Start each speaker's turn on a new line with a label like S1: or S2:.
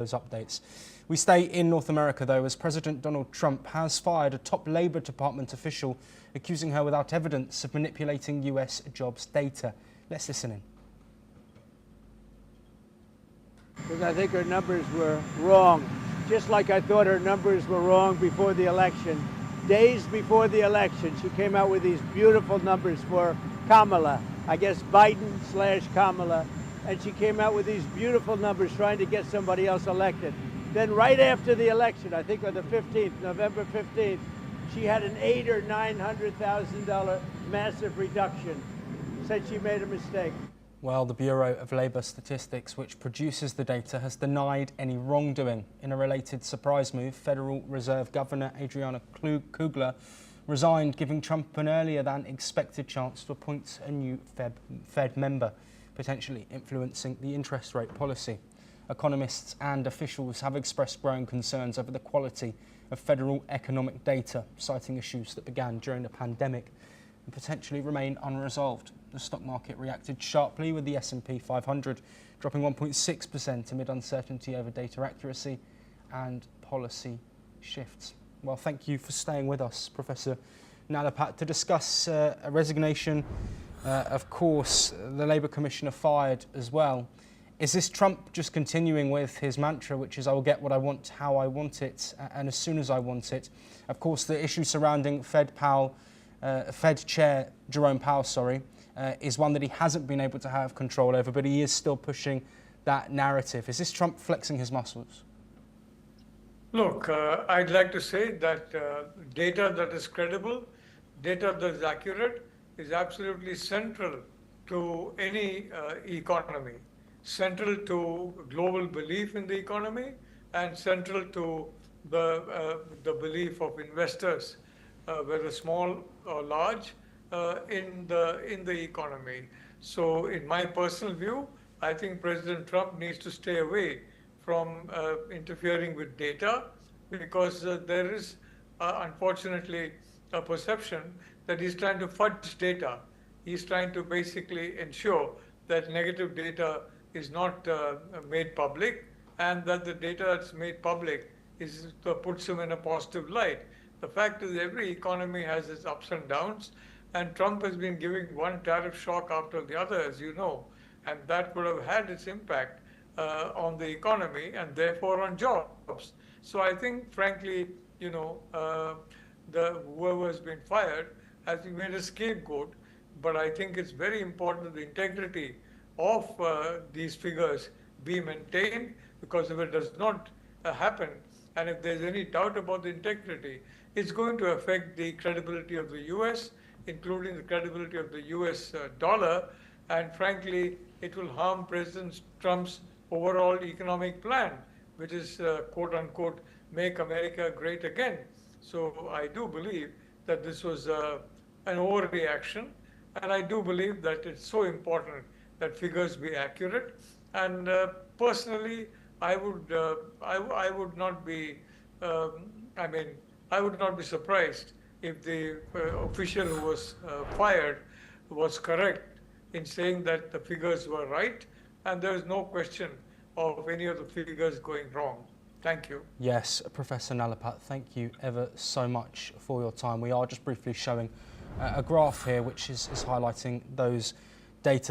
S1: those updates. We stay in North America, though, as President Donald Trump has fired a top Labour Department official, accusing her without evidence of manipulating US jobs data. Let's listen in.
S2: Because I think her numbers were wrong, just like I thought her numbers were wrong before the election. Days before the election, she came out with these beautiful numbers for Kamala, I guess Biden/Kamala, and she came out with these beautiful numbers trying to get somebody else elected. Then right after the election, I think on the 15th, November 15th, she had an $800,000 or $900,000 massive reduction. Said she made a mistake.
S1: Well, the Bureau of Labour Statistics, which produces the data, has denied any wrongdoing. In a related surprise move, Federal Reserve Governor Adriana Kugler resigned, giving Trump an earlier than expected chance to appoint a new Fed member, potentially influencing the interest rate policy. Economists and officials have expressed growing concerns over the quality of federal economic data, citing issues that began during the pandemic and potentially remain unresolved. The stock market reacted sharply, with the S&P 500 dropping 1.6% amid uncertainty over data accuracy and policy shifts. Well, thank you for staying with us, Professor Nalapat, to discuss a resignation. Of course, the Labour Commissioner fired as well. Is this Trump just continuing with his mantra, which is, I will get what I want, how I want it, and as soon as I want it? Of course, the issue surrounding Fed Chair Jerome Powell, is one that he hasn't been able to have control over, but he is still pushing that narrative. Is this Trump flexing his muscles?
S3: Look, I'd like to say that data that is credible, data that is accurate, is absolutely central to any economy, central to global belief in the economy, and central to the belief of investors, whether small or large, in the economy. So in my personal view, I think President Trump needs to stay away from interfering with data, because there is unfortunately a perception that he's trying to fudge data. He's trying to basically ensure that negative data is not made public, and that the data that's made public puts him in a positive light. The fact is, every economy has its ups and downs, and Trump has been giving one tariff shock after the other, as you know, and that would have had its impact on the economy and therefore on jobs. So I think, frankly, whoever has been fired has been made a scapegoat, but I think it's very important that the integrity of these figures be maintained, because if it does not happen, and if there's any doubt about the integrity, it's going to affect the credibility of the US, including the credibility of the US dollar, and frankly, it will harm President Trump's overall economic plan, which is, quote unquote, make America great again. So I do believe that this was an overreaction, and I do believe that it's so important that figures be accurate. And personally, I would not be surprised if the official who was fired was correct in saying that the figures were right, and there is no question of any of the figures going wrong. Thank you.
S1: Yes, Professor Nalapat, thank you ever so much for your time. We are just briefly showing a graph here which is highlighting those data